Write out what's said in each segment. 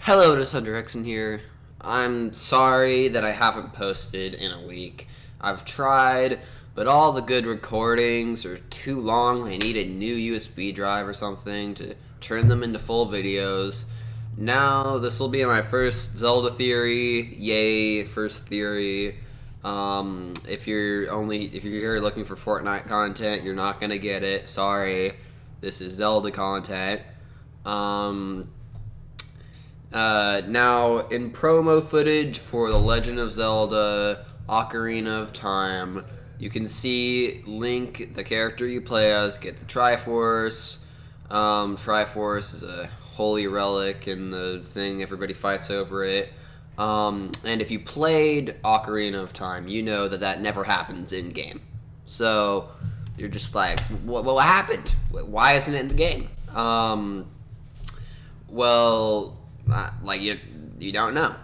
Hello, this is Hunter Hickson here. I'm sorry that I haven't posted in a week. I've tried, but all the good recordings are too long. I need a new USB drive or something to turn them into full videos. Now, this will be my first Zelda theory. Yay, first theory. If you're here looking for Fortnite content, you're not gonna get it. Sorry. This is Zelda content. Now, in promo footage for The Legend of Zelda Ocarina of Time, you can see Link, the character you play as, get the triforce. Triforce is a holy relic in the thing, everybody fights over it. And if you played Ocarina of Time, you know that never happens in-game. So, you're just like, what happened? Why isn't it in the game? You don't know.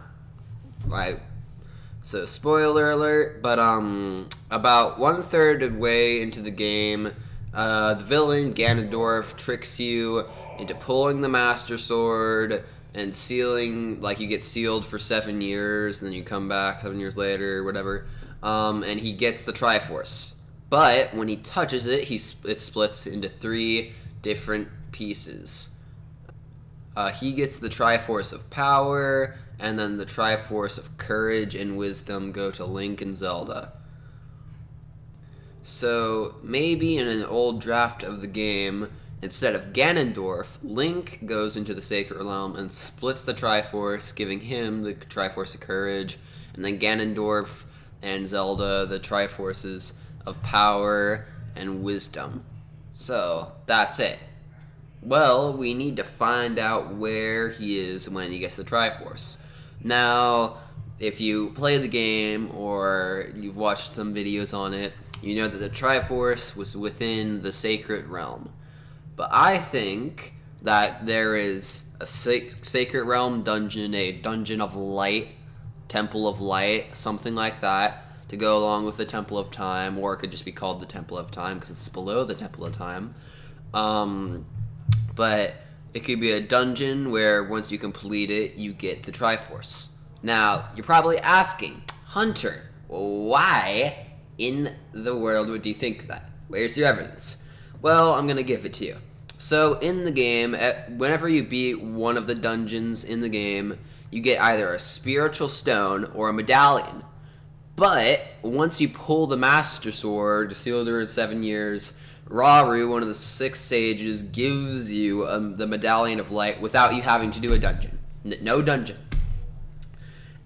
So spoiler alert, but about 1/3 of the way into the game, the villain Ganondorf tricks you into pulling the Master Sword and sealing, you get sealed for 7 years, and then you come back 7 years later or whatever, and he gets the Triforce. But when he touches it, it splits into 3 different pieces. He gets the Triforce of Power, and then the Triforce of Courage and Wisdom go to Link and Zelda. So, maybe in an old draft of the game, instead of Ganondorf, Link goes into the Sacred Realm and splits the Triforce, giving him the Triforce of Courage, and then Ganondorf and Zelda the Triforces of Power and Wisdom. So, that's it. Well, we need to find out where he is when he gets the Triforce. Now, if you play the game or you've watched some videos on it, you know that the Triforce was within the Sacred Realm. But I think that there is a Sacred Realm dungeon, a Dungeon of Light, Temple of Light, something like that, to go along with the Temple of Time, or it could just be called the Temple of Time because it's below the Temple of Time. But it could be a dungeon where once you complete it, you get the Triforce. Now, you're probably asking, Hunter, why in the world would you think that? Where's your evidence? Well, I'm going to give it to you. So, in the game, whenever you beat one of the dungeons in the game, you get either a spiritual stone or a medallion. But, once you pull the Master Sword, sealed in 7 years, Rauru, one of the 6 sages, gives you the Medallion of Light without you having to do a dungeon. No dungeon.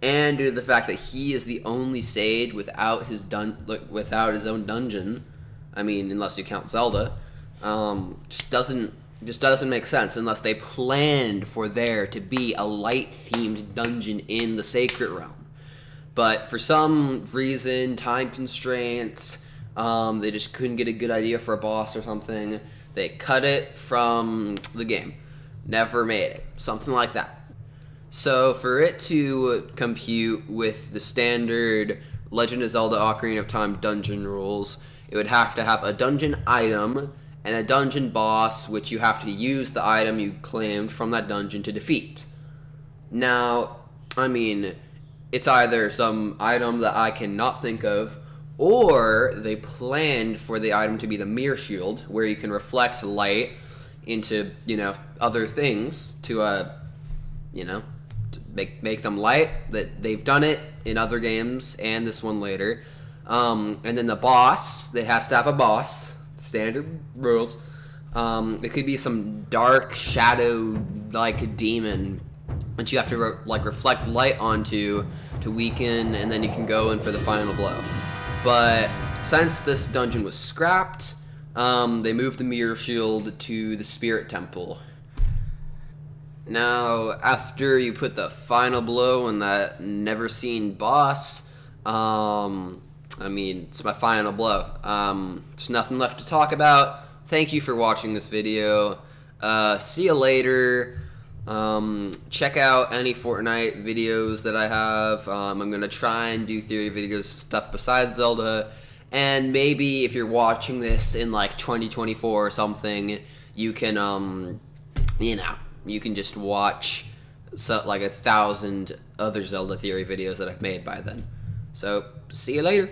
And due to the fact that he is the only sage without his own dungeon, I mean, unless you count Zelda, just doesn't make sense unless they planned for there to be a light-themed dungeon in the Sacred Realm. But for some reason, time constraints, they just couldn't get a good idea for a boss or something. They cut it from the game. Never made it. Something like that. So for it to compute with the standard Legend of Zelda Ocarina of Time dungeon rules, it would have to have a dungeon item and a dungeon boss, which you have to use the item you claimed from that dungeon to defeat. Now, I mean, it's either some item that I cannot think of, or they planned for the item to be the mirror shield, where you can reflect light into, other things to make them light. That they've done it in other games and this one later. And then the boss, it has to have a boss, standard rules. It could be some dark shadow demon that you have to reflect light onto to weaken, and then you can go in for the final blow. But since this dungeon was scrapped, they moved the mirror shield to the Spirit Temple. Now, after you put the final blow on that never-seen boss, it's my final blow. There's nothing left to talk about. Thank you for watching this video. See you later. Check out any Fortnite videos that I have. I'm going to try and do theory videos, stuff besides Zelda. And maybe if you're watching this in 2024 or something, you can, you can just watch like 1,000 other Zelda theory videos that I've made by then. So, see you later.